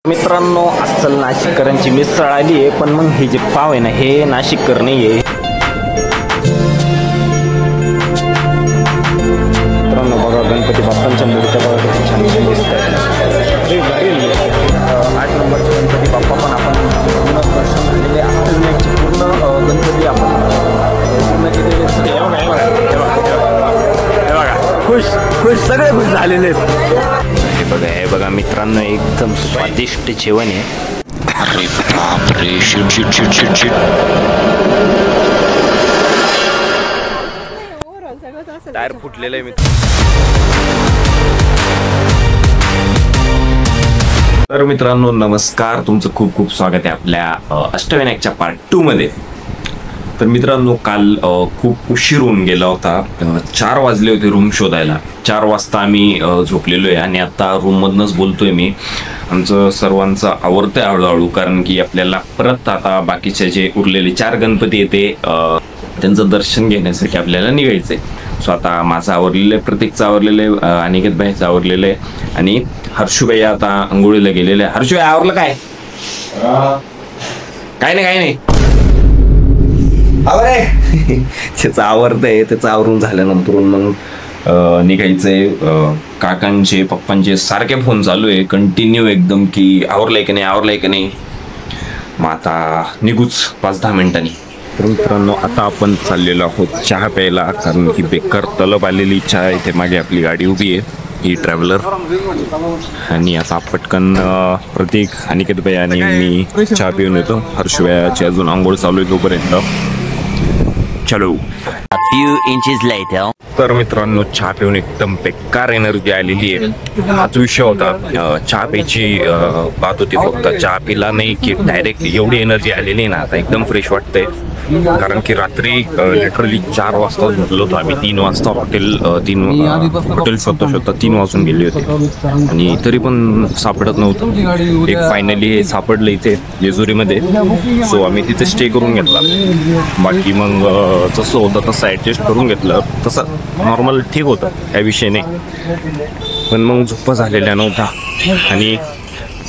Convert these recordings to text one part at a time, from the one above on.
मित्रांनो, अस्सल नाशिककरांची मिसळ आली आहे, पण मग हे जे पाव आहे ना, हे नाशिककर नाही आहे. मित्रांनो बघा, गणपती बाप्पांच्या मूर्त्या बघा किती छान दिसतात. 8 नंबरचे गणपती बाप्पा पण आपण पूर्ण दर्शन झालेले अस्सलची पूर्ण गणपती आपण पूर्ण केलेले. खुश खुश सगळे खुश झालेले आहेत. हे बघा मित्रांनो, एकदम स्वादिष्ट जेवण आहे. अरे बापरे, shit shit shit shit shit. Tyre फुटलेलं आहे मित्र. तर मित्रांनो नमस्कार, तुमचं खूप खूप स्वागत आहे आपल्या अष्टविनायकच्या पार्ट 2 मध्ये. तर मित्रांनो, काल खूप उशीर होऊन गेला होता. 4 वाजले होते रूम शोधायला. 4 वाजता आम्ही झोपलेलो आहे आणि आता रूममधनंच बोलतोय मी. आमचं सर्वांचं आवरतंय हळूहळू, कारण की आपल्याला परत आता बाकीचे जे उरलेले 4 गणपती येते त्यांचं दर्शन घेण्यासाठी आपल्याला निघायचंय. सो आता माझं आवरलेलं आहे, प्रतीकचं आवरलेलं आहे, अनिकेत भाईचं आवरलेलं आहे आणि हर्षूबाई आता अंघोळीला गेलेले आहे. हर्षूबाई आवरलं काय? काय नाही त्याचं आवरतंय. त्याचं आवरून झाल्यानंतर मग निघायचंय. काकांचे पप्पांचे सारखे फोन चालू आहे कंटिन्यू एकदम, की आवरलंय की नाही. मग आता निघूच 5-10 मिनिटांनी. तर मित्रांनो, आता आपण चाललेलो आहोत चहा प्यायला, कारण की बेकार तलब आलेली चहा. इथे मागे आपली गाडी उभी आहे, ही ट्रॅव्हलर. आणि आता पटकन प्रतीक, अनिकेतबाई आणि मी चहा पिऊन येतो. हर्षबाईची अजून आंघोळ चालू आहे तोपर्यंत. चलो. few inches later. तर मित्रांनो, चहा पिऊन एकदम बेकार एनर्जी आलेली आहे. हाच विषय होता, चहा प्यायची बात होती फक्त. चहा पिला नाही की डायरेक्ट एवढी एनर्जी आलेली आहे ना, आता एकदम फ्रेश वाटतंय. कारण की रात्री लिटरली 4 वाजता झोपलो होतो आम्ही. 3 वाजता हॉटेल शोधता 3 वाजून गेले होते आणि तरी पण सापडत नव्हतं. एक फायनली सापडलं इथे जेजुरीमध्ये. सो आम्ही तिथे स्टे करून घेतला. बाकी मग जसं होतं तसं ॲडजस्ट करून घेतलं. तसं नॉर्मल ठीक होतं, काही विषय नाही. पण मग झोप झालेल्या नव्हता आणि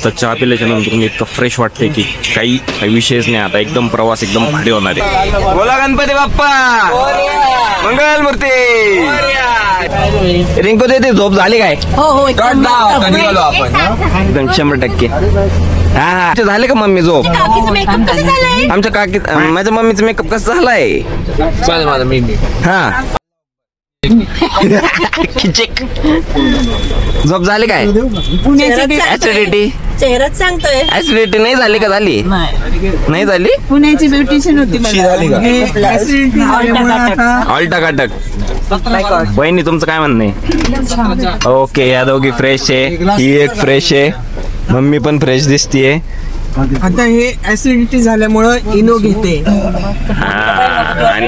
तर चहा पिल्याच्या नंतर मी इतकं फ्रेश वाटते की काही विषयच नाही. आता एकदम प्रवास एकदम भारी होणार आहे. बोला गणपती बाप्पा मंगल मूर्ती. रिंकू देते, झोप झाली काय? हो एकदम 100%. हा झाले का मम्मी झोप? आमच्या काकी, माझ्या मम्मीचा मेकअप कसा झालाय? हा झोप झाली काय? ऍसिडिटी सांगतोय. ऍसिडिटी नाही झाली का? झाली नाही झाली? पुण्याची ब्युटिशियन होती ऑल्टा काटक. वहिनी तुमचं काय म्हणणं आहे? ओके, या दोघी फ्रेश आहे, ही एक फ्रेश आहे, मम्मी पण फ्रेश दिसतीये. आता हे ऍसिडिटी झाल्यामुळं इनो घेते.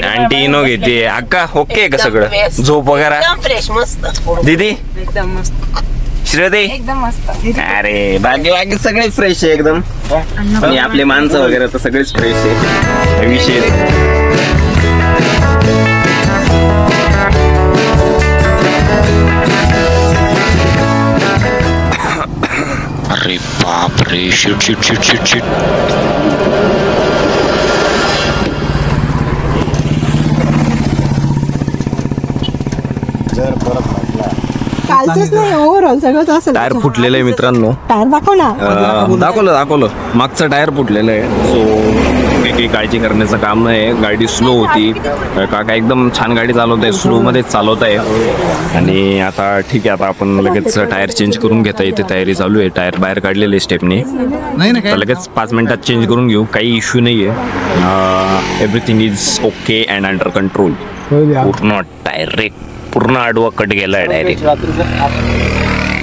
आंटी इनो घेते. अक्का ओके का सगळं? झोप वगैरे फ्रेश मस्त. दीदी एकदम श्रेयदे एकदम मस्त. अरे बाकी सगळे फ्रेश आहे एकदम. आणि आपले माणसं वगैरे तर सगळेच फ्रेश आहे. विषय अरे बापरे, shit shit shit shit shit. कालचंच नाही, ओव्हरऑल सगळंच असेल. टायर फुटलेलं आहे मित्रांनो. टायर दाखव ना. दाखवलं मागचं टायर फुटलेलं आहे. सो काही काळजी करण्याचं काम नाही. गाडी स्लो होती. काका एकदम छान गाडी चालवत आहे, स्लो मध्येच चालवत आहे. आणि आता ठीक आहे, आता आपण लगेच टायर चेंज करून घेता येते. तयारी चालू आहे. टायर बाहेर काढलेले स्टेपने, तर लगेच 5 मिनिटात चेंज करून घेऊ. काही इश्यू नाही आहे. Everything is okay and under control. पूर्ण डायरेक्ट पूर्ण आडवा कट गेलाय डायरेक्ट.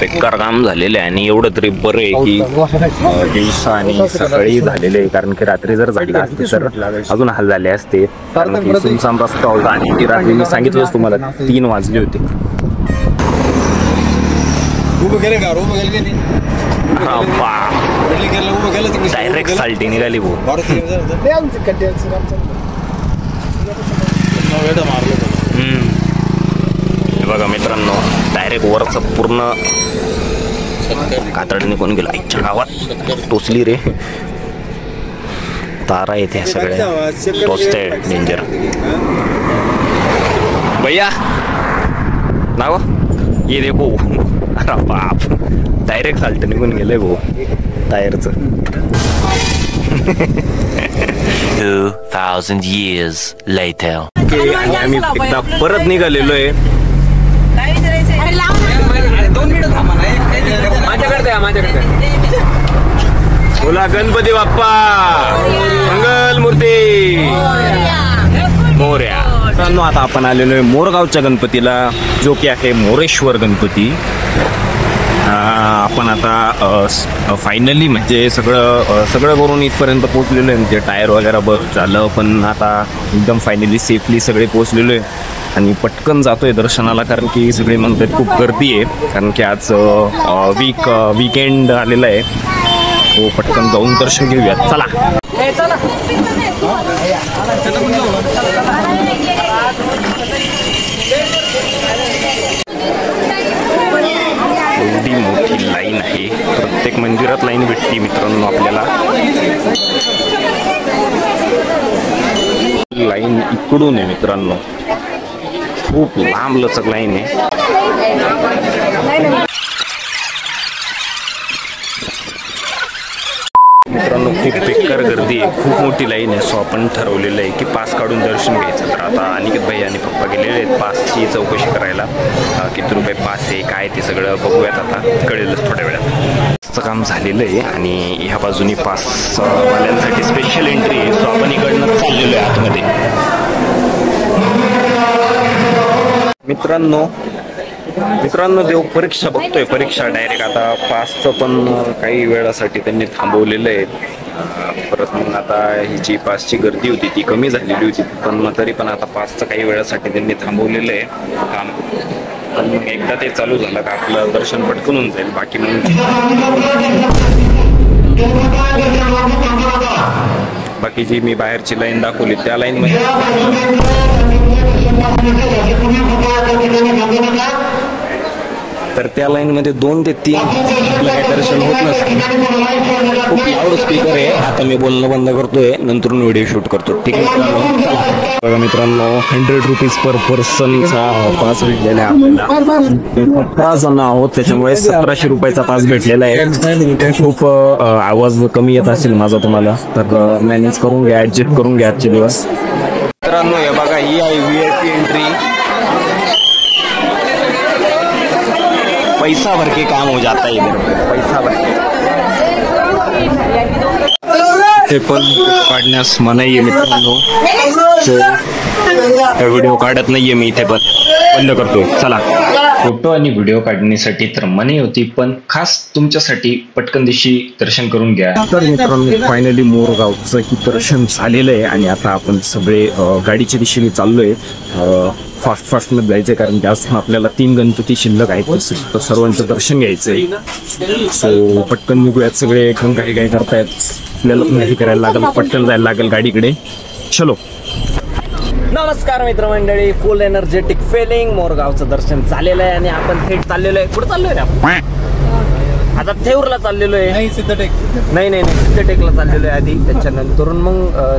बेकार काम झालेलं आहे. आणि एवढं तरी बरं आहे की दिवसा आणि सकाळी झालेलं आहे, कारण की रात्री जर झालं असते तर अजून हाल झाले असते. कारण की सुनसान रस्ता होता आणि ती रात्री मी सांगितलंच तुम्हाला 3 वाजले होते. डायरेक्ट साल्टी निघाली भाऊ. बघा मित्रांनो, डायरेक्ट वरचं पूर्ण कातड निघून गेला आईच्या गावात टोचली रे तारा येते सगळ्या टोचते डेंजर भैया नाव ये देखो अरे बाप डायरेक्ट साल्ट निघून गेलंय भाऊ टायरचं 2000 years later. आम्ही एकदा परत निघालेलो आहे. बोला गणपती बाप्पा मंगल मूर्ती मोरया. आता आपण आलेलो आहे मोरगावच्या गणपतीला जो की आहे मोरेश्वर गणपती. आपण आता फायनली म्हणजे सगळं करून इथपर्यंत पोहोचलेलो आहे. म्हणजे टायर वगैरे बस झालं पण आता एकदम फायनली सेफली सगळे पोहोचलेलो आहे आणि पटकन जातोय दर्शनाला कारण की सगळे म्हणतात खूप गर्दी आहे कारण की आज वीकेंड आलेला आहे. तो पटकन जाऊन दर्शन घेऊयात चला. एवढी मोठी लाईन आहे प्रत्येक मंदिरात लाईन भेटते मित्रांनो आपल्याला. लाईन इकडून आहे मित्रांनो खूप लांब लचक लाईन आहे. मित्रांनो खूप बेकार गर्दी आहे खूप मोठी लाईन आहे. सो आपण ठरवलेलं आहे की पास काढून दर्शन घ्यायचं. तर आता अनिकेत भाई आणि पप्पा गेलेले आहेत पासची चौकशी करायला. किती रुपये पास आहे काय ते सगळं बघूयात आता कळेलच थोड्या वेळात. काम झालेलं आहे आणि ह्या बाजूनी पास वाल्यांसाठी स्पेशल एंट्री आहे. सो आपण इकडनं चाललेलो आहे आतमध्ये. मित्रांनो देव परीक्षा बघतोय परीक्षा डायरेक्ट. आता पासचं पण काही वेळासाठी त्यांनी थांबवलेलं आहे. परत मग आता ही जी पासची गर्दी होती ती कमी झालेली होती पण मग तरी पण आता पासचं काही वेळासाठी त्यांनी थांबवलेलं आहे काम. पण मग एकदा ते चालू झालं का आपलं दर्शन पटकन होऊन जाईल. बाकी मग बाकी जी मी बाहेरची लाईन दाखवली त्या लाईन मध्ये तर त्या लाईन मध्ये 2 ते 3 काही दर्शन होत नसतं. खूप लाऊड स्पीकर आहे. आता मी बोलणं बंद करतोय नंतर व्हिडिओ शूट करतो ठीक आहे. बघा मित्रांनो 100 रुपीज पर पर्सनचा पास भेटलेला आहे आपल्याला. 15 जण आहोत त्याच्यामुळे 1700 रुपयाचा पास भेटलेला आहे. खूप आवाज कमी येत असेल माझा तुम्हाला तर मॅनेज करून घ्या ऍडजस्ट करून घ्या आजचे दिवस. मित्रांनो हे बघा ही आहे VIP एंट्री. पैसा भर के काम हो जाता है इधर पैसा भर के. ते पण काढण्यास मनाई आहे मित्रांनो. व्हिडिओ काढत नाहीये मी इथे पण बंद करतो. चला फोटो आणि व्हिडिओ काढण्यासाठी तर मनाई होती पण खास तुमच्यासाठी पटकन दिवशी दर्शन करून घ्या. तर मित्रांनो फायनली मोरगावचं ही दर्शन झालेलं आहे आणि आता आपण सगळे गाडीच्या दिशेने चाललोय. फास्ट मध्ये जायचंय कारण जास्त आपल्याला 3 गणपती शिल्लक आहेत तर सर्वांचं दर्शन घ्यायचंय. सो पटकन निघूयात सगळे एकदम काही करतायत. आपल्याला नाही करायला लागेल पटकन जायला लागेल गाडीकडे. चलो. नमस्कार मित्रमंडळी फुल एनर्जेटिक फिलिंग मोरगावचं दर्शन झालेलं आहे आणि आपण थेट चाललेलो आहे. कुठं चाललोय रे आपण आता थेऊरला चाललेलो आहे. नाही सिद्धटेकला चाललेलो आहे आधी त्याच्यानंतर मग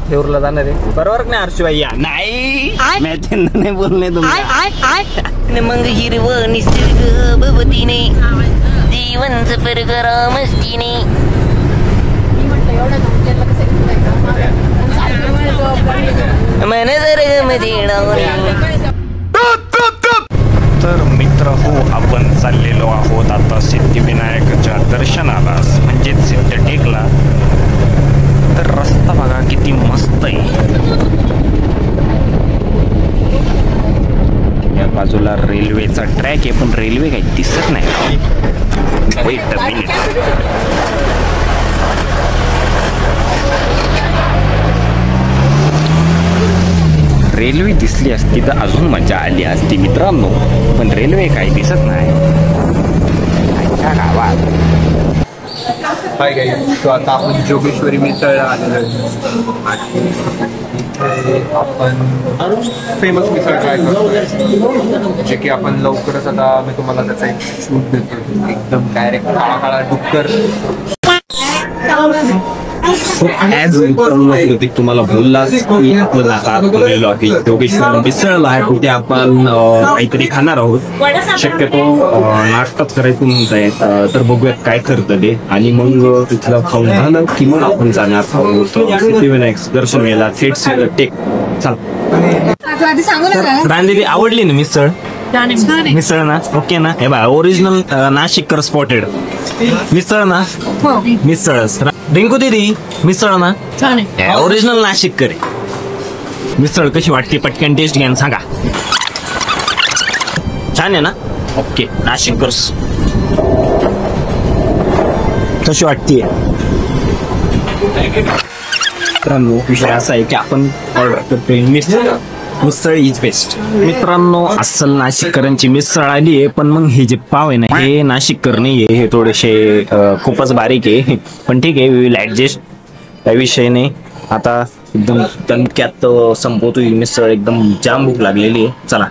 थेऊरला जाणार आहे. बरोबर नाही हर्षभाई? नाही नाही बोलणे तुम्ही. मग हिरवं निसर्ग भवतीने जीवन सफर करा मस्तीने. मन तर मित्र हो आपण चाललेलो आहोत आता सिद्धिविनायकाच्या दर्शनाला म्हणजेच सिद्धटेकला. तर रस्ता बघा किती मस्त आहे. या बाजूला रेल्वेचा ट्रॅक आहे पण रेल्वे काही दिसत नाही. Weight a minute. रेल्वे दिसली असती तर अजून मजा आली असती मित्रांनो पण रेल्वे काही दिसत नाही गावात. Hi guys. तो आता आपण जोगेश्वरी मिसळला आलेलो आहे. आपण फेमस मिसळ ट्राय करतो, जे की आपण लवकरच आता मी तुम्हाला त्याचा एक शूट देतो, एकदम डायरेक्ट काळा काळा डुक्कर. तुम्हाला बोलला की आपण आता आलेलो आहे योगेश्वर मिसळ आहे, कुठे आपण काहीतरी खाणार आहोत. शक्यतो नाश्ताच करायचं म्हणत आहे, तर बघूयात काय करतं ते, आणि मग तिथलं खाऊन झालं की मग आपण जाणार आहोत सिद्धिविनायक दर्शन घ्यायला थेट टेक. चला रांदेरी आवडली ना मिसळ? मिसळ ना ओके ना? हे बा ओरिजिनल नाशिककर स्पॉटेड मिसळ ना, मिसळच. रिंकू दीदी मिसळ ना ओरिजिनल नाशिककर मिसळ कशी वाटते? पटकन टेस्ट घ्या सांगा. छान आहे ना? ओके नाशिककर कशी वाटते? मित्रांनो विषय असा आहे की आपण ऑर्डर करतोय मिसळ इज बेस्ट. मित्रांनो अस्सल नाशिककरांची मिसळ आली आहे, पण मग हे जे पाव आहे ना हे नाशिककर नाही आहे, हे थोडेसे खूपच बारीक आहे, पण ठीक आहे, वी विल ऍडजस्ट, काही विषय नाही. आता एकदम दणक्यात संपवतोय मिसळ, एकदम जाम भूक लागलेली आहे. चला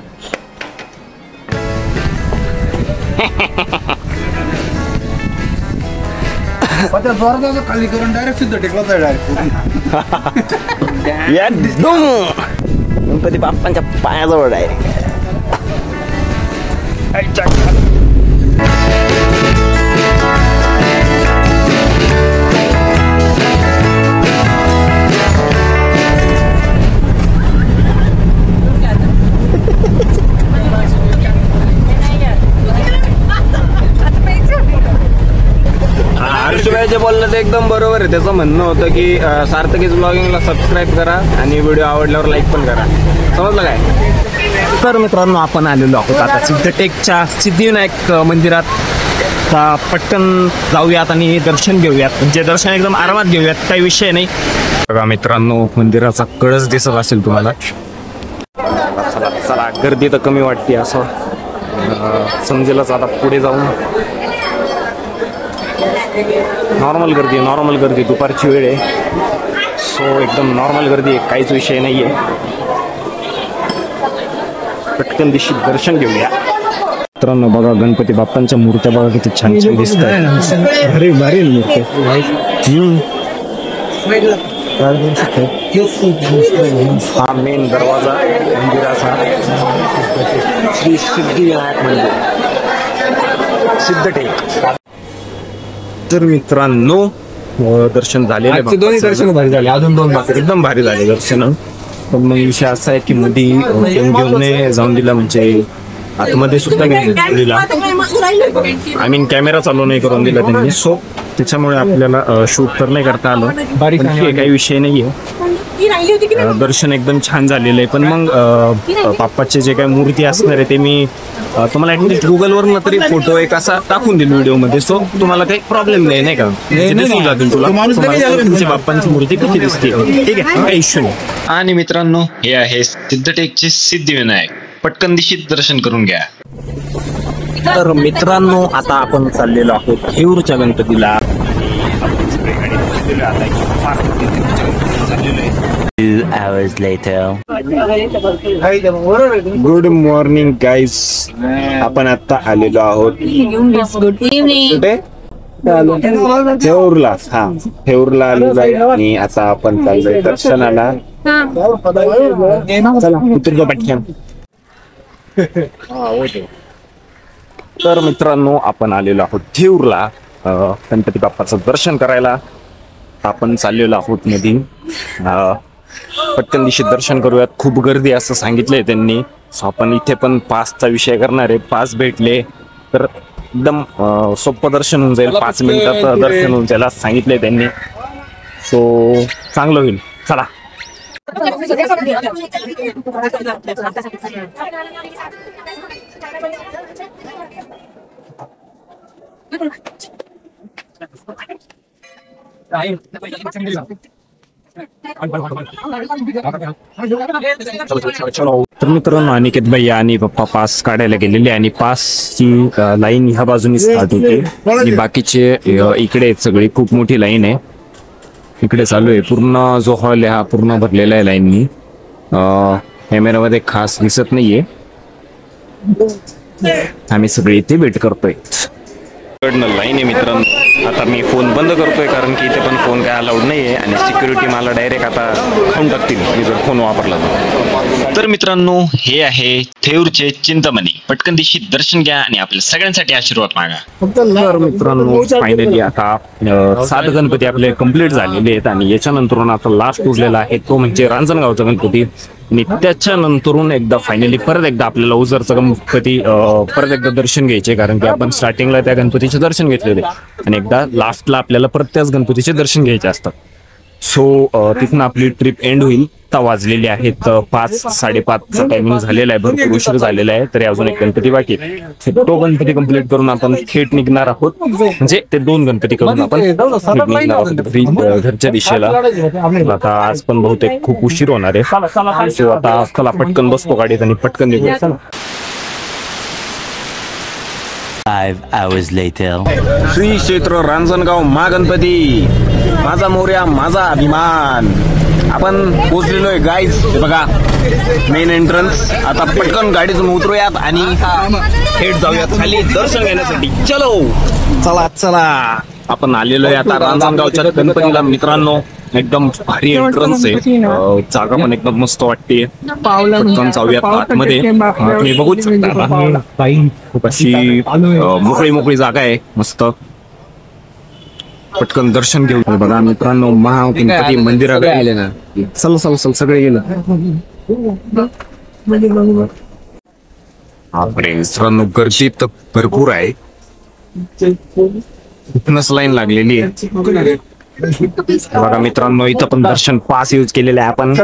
खाली करून डायरेक्ट सिद्ध टेकला गणपती बाप्पांच्या पायाजवळ डायरेक्ट. हर्षभाई जे बोललं ते एकदम बरोबर आहे. त्याचं म्हणणं होतं की सार्थकीज ब्लॉगिंगला सबस्क्राईब करा आणि व्हिडिओ आवडल्यावर लाईक पण करा. समजलं काय? तर मित्रांनो आपण आलेलो आहोत आता सिद्धटेकच्या सिद्धिविनायक मंदिरात. पटकन जाऊयात आणि दर्शन घेऊयात, म्हणजे दर्शन एकदम आरामात घेऊयात, काही विषय नाही. बघा मित्रांनो मंदिराचा कळस दिसत असेल तुम्हाला. चला चला गर्दी तर कमी वाटते असं समजेलच. आता पुढे जाऊन नॉर्मल गर्दी दुपारची वेळ आहे, सो एकदम नॉर्मल गर्दी आहे, काहीच विषय नाही आहे. पटकन दिवशी दर्शन घेऊया. मित्रांनो बघा गणपती बाप्पांच्या मूर्त्या बघा किती छान छान दिसतात. भारी भारी मूर्ती. हा मेन दरवाजा मंदिराचा, श्री सिद्धिविनायक मंदिर सिद्धटेक. तर मित्रांनो दर्शन झालेले, दोन्ही दर्शन भारी झाले, अजून दोन बाकी एकदम भारी झाले दर्शन. पण मग विषय असा आहे की मध्ये घेऊन जाऊन दिला, म्हणजे आतमध्ये सुद्धा घेऊन दिला, आय मीन कॅमेरा चालू नाही करून दिला त्यांनी, सो त्याच्यामुळे आपल्याला शूट तर नाही करता आलं. बारीक काही विषय नाहीये. दर्शन एकदम छान झालेलं आहे. पण मग बाप्पाचे जे काही मूर्ती असणार आहे ते मी तुम्हाला ऍटलीस्ट गुगलवरून तरी फोटो एक असा टाकून देईल व्हिडिओमध्ये, सो तुम्हाला काही प्रॉब्लेम नाही का? दिसून जातील तुला बाप्पांची मूर्ती कशी दिसते. ठीक आहे, काही इश्यू नाही. आणि मित्रांनो हे आहे सिद्धटेकचे सिद्धिविनायक. पटकन दिवशी दर्शन करून घ्या. तर मित्रांनो आता आपण चाललेलो आहोत हेऊरच्या गणपतीला. 2 hours later. Good morning guys. आपण आता आलेलो आहोत गुड इव्हनिंग. हेऊरला. हा हेऊरला आलेलो आहे आणि आता आपण चाललोय दर्शनाला. चला उतरतो पटकन. तर मित्रांनो आपण आलेलो आहोत थेऊरला गणपती बाप्पाचं दर्शन करायला. आपण चाललेलो आहोत नदी. पटकन दिवशी दर्शन करूयात. खूप गर्दी असं सांगितलंय त्यांनी, सो आपण इथे पण पासचा विषय करणार आहे. पास भेटले तर एकदम सोपं दर्शन होऊन जाईल, 5 मिनिटात दर्शन होऊन जाईल असं सांगितलंय त्यांनी, सो चांगलं होईल. चला. तर मित्रांनो अनिकेत भैया आणि पप्पा पास काढायला गेलेले आणि पासची लाईन ह्या बाजूने स्टार्ट होते आणि बाकीचे इकडे आहेत. सगळी खूप मोठी लाईन आहे इकडे चालू आहे. पूर्ण जो हॉल आहे हा पूर्ण भरलेला आहे लाईननी. कॅमेरामध्ये खास दिसत नाहीये. आम्ही सगळे इथे वेट करतोय. लाईन आहे मित्रांनो. आता मी फोन बंद करतोय कारण की इथे पण फोन काय अलाउड नाहीये आणि सिक्युरिटी मला डायरेक्ट आता खाऊन टाकतील मी जर फोन वापरला तर. मित्रांनो हे आहे थेऊरचे चिंतामणी. पटकन दिवशी दर्शन घ्या आणि आपल्या सगळ्यांसाठी आशीर्वाद मागा. तर मित्रांनो फायनली आता 7 गणपती आपले कम्प्लीट झालेले आहेत आणि याच्यानंतर आता लास्ट उरलेला आहे तो म्हणजे रांजणगावचा गणपती. आणि त्याच्यानंतरून एकदा फायनली परत एकदा आपल्याला ओझरचा गणपती परत एकदा दर्शन घ्यायचे कारण की आपण स्टार्टिंगला त्या गणपतीचे दर्शन घेतलेले आणि एकदा लास्टला आपल्याला परत त्याच गणपतीचे दर्शन घ्यायचे असतात. सो तिथून आपली ट्रिप एंड होईल. आता वाजलेले आहेत 5-5:30चा टायमिंग झालेला आहे. भरपूर उशीर झालेला आहे. तरी अजून एक गणपती बाकी आहे. तो गणपती कम्प्लीट करून आपण थेट निघणार आहोत. म्हणजे ते 2 गणपती करून आपण निघणार आहोत घरच्या दिशेला. आता आज पण बहुतेक खूप उशीर होणार आहे. सो आता चला पटकन बसतो गाडीत आणि पटकन निघू. 5 hours later. श्री क्षेत्र रांजणगाव महागणपती माझा मोर्या माझा अभिमान. आपण पोहोचलेलो आहे गाईज. हे बघा मेन एंट्रन्स. आता पटकन गाडीतून उतरूयात आणि थेट जाऊयात खाली दर्शन घेण्यासाठी. चलो चला चला. आपण आलेलो आहे आता रांजणगावच्या गणपतीला मित्रांनो. एकदम भारी एंट्रन्स आहे. जागा पण एकदम मस्त वाटते. पटकन जाऊयात आतमध्ये. तुम्ही बघू शकता खूप अशी मोकळी मोकळी जागा आहे मस्त. पटकन दर्शन घेऊ. बघा मित्रांनो महागणपती मंदिरात गेले ना. चल चल चल सगळे गेलं. आपले मित्रांनो गर्दी तर भरपूर आहे. इथनच लाईन लागलेली आहे. बघा मित्रांनो इथं पण दर्शन पास यूज केलेलं आहे आपण.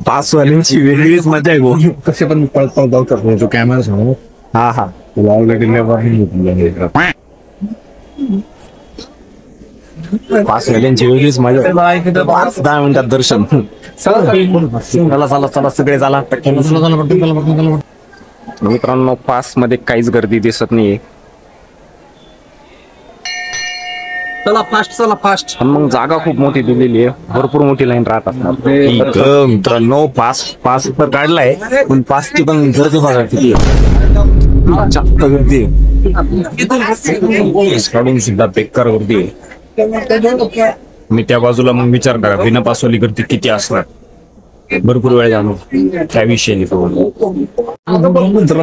पास वाल्यांची वेगळीच मजा आहे भाऊ. कसे पण पळत जाऊ शकतो तो कॅमेरा समोर. हा हा पास वाल्यांची वेगळीच मजा. 10 मिनिटात दर्शन. चला चला चला सगळे चला. मित्रांनो पास मध्ये काहीच गर्दी दिसत नाहीये. चला फास्ट चला फास्ट. पण मग जागा खूप मोठी दिलेली आहे. भरपूर मोठी लाईन राहत असणार. मित्रांनो पास तर काढलाय पण पासची पण गर्दी बघा किती जास्त गर्दी काढून सुद्धा बेकार गर्दी आहे. मी त्या बाजूला मग विचार करा बिना पासवाली गर्दी किती असणार. भरपूर वेळ जाणू त्या विषयी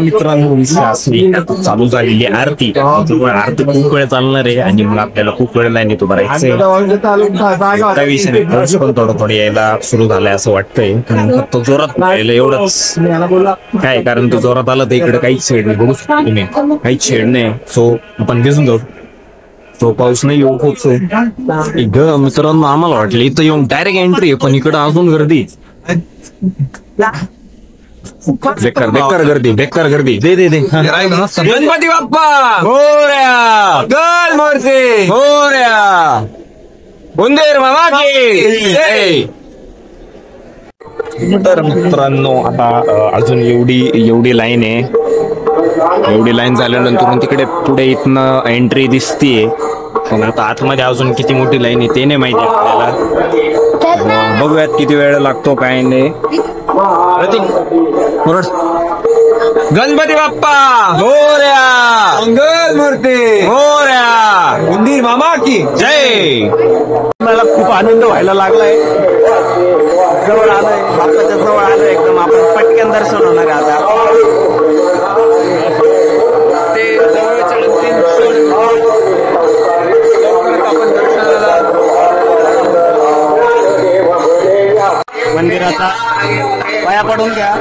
मित्रांनो चालू झालेली आरती. आरती खूप वेळ चालणार आहे आणि मग आपल्याला खूप वेळ लाईन येतो भरायचं. त्या विषयाने खर्च पण थोडं यायला सुरू झालाय असं वाटतंय. फक्त जोरात राहिलं एवढंच काय कारण तो जोरात आला तर इकडे काहीच छेड नाही. बघू शकतो तुम्ही काहीच छेड नाही. सो आपण दिसून जाऊ. तो पाऊस नाही येऊ खूप. मित्रांनो आम्हाला वाटलं इथं येऊन डायरेक्ट एंट्री पण इकडं अजून गर्दी. बेकार बेकार गर्दी बेकार गर्दी. दे दे दे. गणपती बाप्पा मोरया. गण मूर्ती मोरया. उंदीर मामा की जय. तर मित्रांनो आता अजून एवढी लाईन आहे. एवढी लाईन झाल्यानंतर तिकडे पुढे इथनं एंट्री दिसतीये. पण आता आतमध्ये अजून किती मोठी लाईन आहे ते नाही माहिती आपल्याला. बघूयात किती वेळ लागतो काय नाही. गणपती बाप्पा मोरया. मंगल मूर्ती मोरया. उंदीर मामा की जय. मला खूप आनंद व्हायला लागलाय. जवळ आलोय बाप्पाच्या जवळ आलोय एकदम. आपण पटकन दर्शन होणार आहे आता. मंदिराचा पाया पडून घ्या.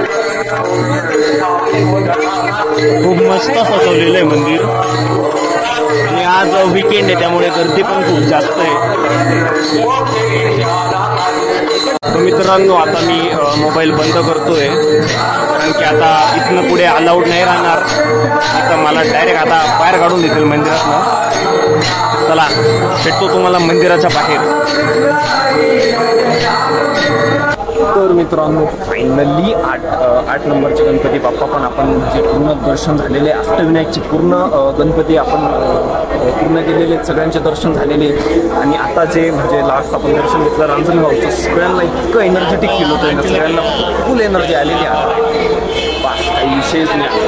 खूप मस्त सजवलेलं आहे मंदिर आणि आज वीकेंड आहे त्यामुळे गर्दी पण खूप जास्त आहे. तर मित्रांनो आता मी मोबाईल बंद करतोय कारण की आता इथनं पुढे अलाउड नाही राहणार. आता मला डायरेक्ट आता बाहेर काढून देतील मंदिरातनं. चला भेटतो तुम्हाला मंदिराच्या बाहेर. तर मित्रांनो फायनली 8 नंबरचे गणपती बाप्पा पण आपण म्हणजे पूर्ण दर्शन झालेले, अष्टविनायकचे पूर्ण गणपती आपण पूर्ण केलेले आहेत, सगळ्यांचे दर्शन झालेले. आणि आता जे म्हणजे लास्ट आपण दर्शन घेतलं रांजणगावचं, सगळ्यांना इतकं एनर्जेटिक फील होतंय ना, सगळ्यांना फुल एनर्जी आलेली आहे. बस काही विषयच नाही.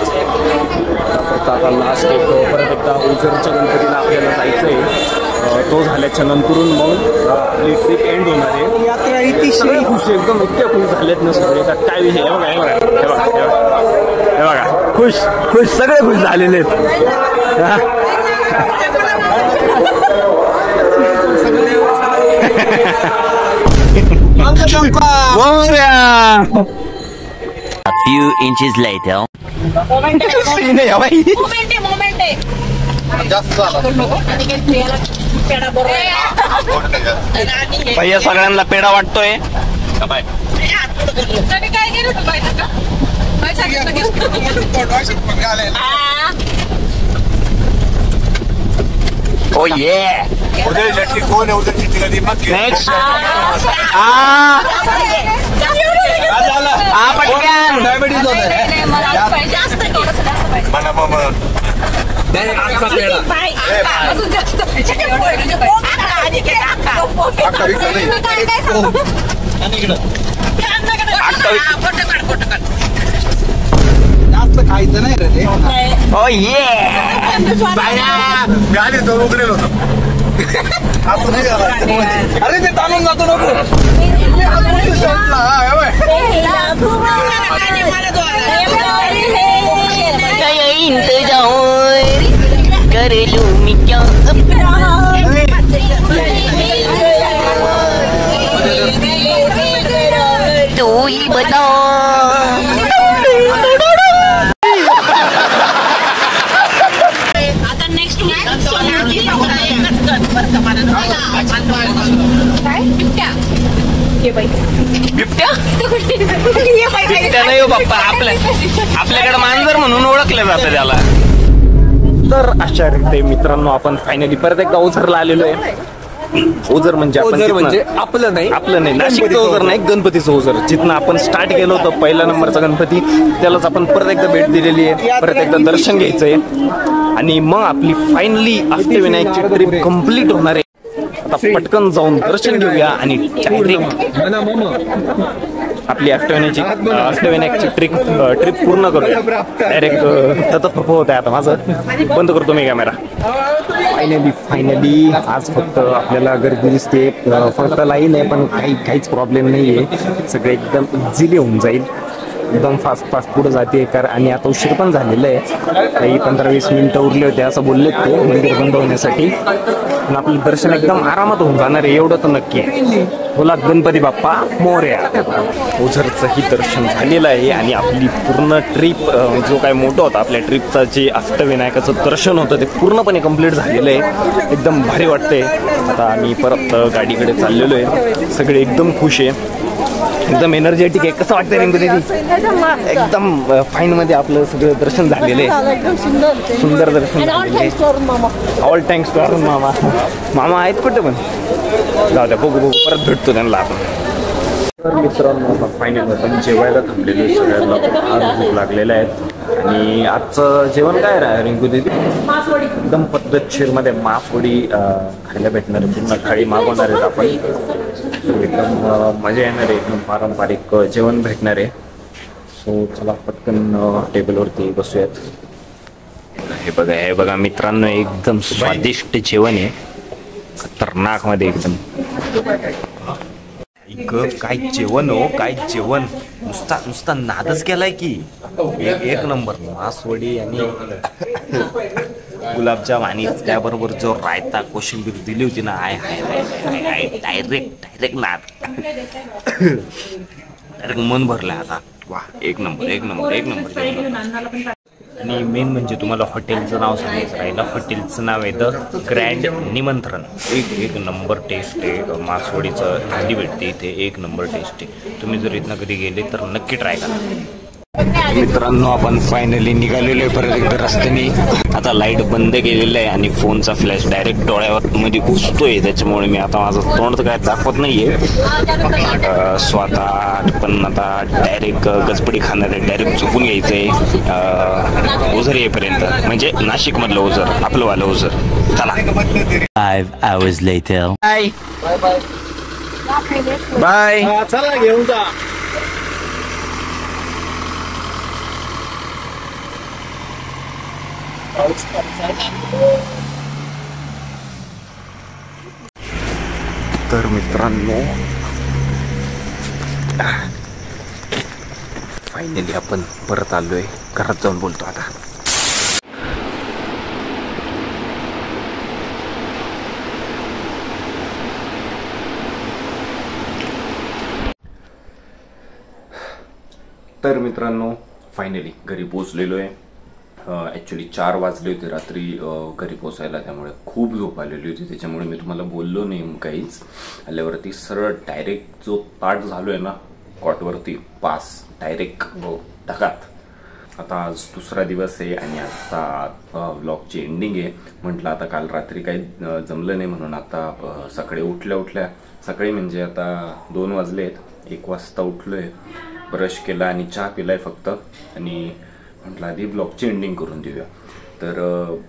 फक्त आता लास्ट परत एकदा ओझरच्या गणपतीला आपल्याला जायचं आहे. तो झाल्याच्या नंतरून मग आपली ट्रिप एंड होणार आहे. यात्रा इतिश्री खुश एकदम इतक्या खुश झालेत ना सगळे. काय विषय हे बघा खुश सगळे खुश झालेले आहेत. A few inches later. भैया सगळ्यांना पेढा वाटतोय. ओ ये नेक्स्ट पटकन जास्त खायचं नाही रे. ओ ये अरे ते ताणून जातो नको. कर लूं मैं क्या तू ही बता. बिबट्या नाही हो बाप्पा, आपल्याकडे मांजर म्हणून ओळखलं जातं त्याला. तर अशा रीते मित्रांनो आपण फायनली परत एकदा ओझरला आलेलो आहे. ओझर म्हणजे आपण ओझर म्हणजे आपलं नाही नाशिकचं ओझर नाही, गणपतीचं ओझर. जिथनं आपण स्टार्ट केलं होतं पहिला नंबरचा गणपती, त्यालाच आपण परत एकदा भेट दिलेली आहे. परत एकदा दर्शन घ्यायचंय आणि मग आपली फायनली अष्टविनायकची ट्रिप कम्प्लीट होणार आहे. आता पटकन जाऊन दर्शन घेऊया आणि डायरेक्ट आपली अष्टविनायकची ट्रिप पूर्ण करूया. डायरेक्ट तत होत आहे. आता माझं बंद करतो मी कॅमेरा. फायनली आज फक्त आपल्याला गर्दी दिसते, फक्त लाईन आहे पण काहीच प्रॉब्लेम नाही आहे. सगळं एकदम इझिली होऊन जाईल, एकदम फास्ट पुढे जाते. आणि आता उशीर पण झालेलं आहे, काही 15-20 मिनिटं उरले होते असं बोललेत ते मंदिर बंद होण्यासाठी. पण आपलं दर्शन एकदम आरामात होऊन जाणार आहे एवढं तर नक्की आहे. बोला गणपती बाप्पा मोरया. ओझरचंही दर्शन झालेलं आहे आणि आपली पूर्ण ट्रिप जो काय मोठं होता आपल्या ट्रिपचा जे अष्टविनायकाचं दर्शन होतं ते पूर्णपणे कंप्लीट झालेलं आहे. एकदम भारी वाटतंय. आता आम्ही परत गाडीकडे चाललेलो आहे. सगळे एकदम खुश आहे, एकदम एनर्जेटिक आहे. कसं वाटतंय रिंकू दीदी? एकदम फाईन मध्ये आपलं सगळं दर्शन झालेलं आहे. सुंदर दर्शन ऑल थँक्स टू अरुण मामा. मामा आहेत कुठे पण, जाऊ द्या बघू परत भेटतो त्यांना आपण. तर मित्रांनो फायनल आपण जेवायला थांबलेलो आहे. सगळ्यांना आज भूक लागलेल्या आहेत. आणि आजचं जेवण काय राहा रिंकू दीदी? एकदम पद्धतशीरमध्ये मासवडी खायला भेटणार आहे. पूर्ण थाळी मागवणार आहेत आपण. एकदम मजा येणार आहे, एकदम पारंपरिक जेवण भेटणार आहे. सो चला पटकन टेबलवरती बसूयात. हे बघा मित्रांनो, एकदम स्वादिष्ट जेवण आहे, खतरनाक मध्ये एकदम. काय जेवण हो, काय जेवण. नुसता नादच केलाय की. एक नंबर मासवडी आणि गुलाबजाम आणि त्याबरोबर जो रायता कोशिंबीर दिली होती ना, डायरेक्ट नाद. डायरेक्ट मन भरलं आता. वा एक नंबर. आणि मेन म्हणजे तुम्हाला हॉटेलचं नाव सांगायचं राहिलं. हॉटेलचं नाव आहे द ग्रँड निमंत्रण. एक नंबर टेस्ट आहे. मासवडीचं थाली भेटते इथे, एक नंबर टेस्ट आहे. तुम्ही जर इथनं कधी गेले तर नक्की ट्राय करा. मित्रांनो आपण फायनली निघालेलो आहे परत एकदा रस्त्याने. आता लाईट बंद केलेलं आहे आणि फोनचा फ्लॅश डायरेक्ट डोळ्यावर मध्ये घुसतोय, त्याच्यामुळे मी आता माझं तोंड तर काय दाखवत नाहीये स्वतः, पण आता डायरेक्ट गचपडी खाणार आहे, डायरेक्ट झोपून घ्यायचंय ओझर येईपर्यंत, म्हणजे नाशिक मधलं ओझर, आपलं वालं ओझर. चला 5 hours later. बाय. चला घेऊन जा. तर मित्रांनो फायनली आपण परत आलोय, घरात जाऊन बोलतो आता. तर मित्रांनो फायनली घरी पोचलेलो आहे. ॲक्च्युली 4 वाजले होते रात्री घरी पोचायला, त्यामुळे खूप झोप आलेली होती, त्याच्यामुळे मी तुम्हाला बोललो नाही काहीच. आल्यावरती सरळ डायरेक्ट जो ताट झालो आहे ना कॉटवरती, पास डायरेक्ट ढगात. आता आज दुसरा दिवस आहे आणि आता व्लॉगची एंडिंग आहे. म्हटलं आता काल रात्री काही जमलं नाही, म्हणून आता सकाळी उठल्या सकाळी म्हणजे आता 2 वाजलेत, 1 वाजता उठलोय, ब्रश केला आणि चहा पिलाय फक्त, आणि म्हटलं आधी ब्लॉगची एंडिंग करून देऊया. तर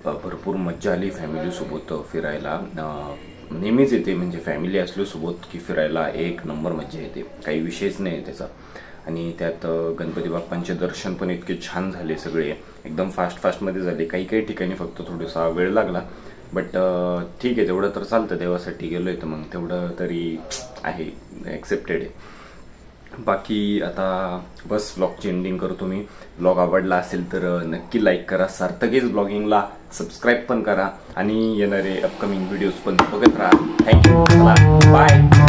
भरपूर मज्जा आली फॅमिलीसोबत फिरायला. नेहमीच येते म्हणजे फॅमिली असल्यासोबत की फिरायला एक नंबर मज्जा येते, काही विषयच नाही त्याचा. आणि त्यात गणपती बाप्पांचे दर्शन पण इतके छान झाले, सगळे एकदम फास्टमध्ये झाले. काही ठिकाणी फक्त थोडासा वेळ लागला, बट ठीक आहे, तेवढं तर चालतं, देवासाठी गेलोय तर मग तेवढं तरी आहे, ॲक्सेप्टेड आहे. बाकी आता बस व्लॉगची एंडिंग करतो मी. व्लॉग आवडला असेल तर नक्की लाईक करा, सार्थकीच ब्लॉगिंगला सबस्क्राईब पण करा आणि येणारे अपकमिंग व्हिडिओज पण बघत राहा. थँक्यू, चला बाय.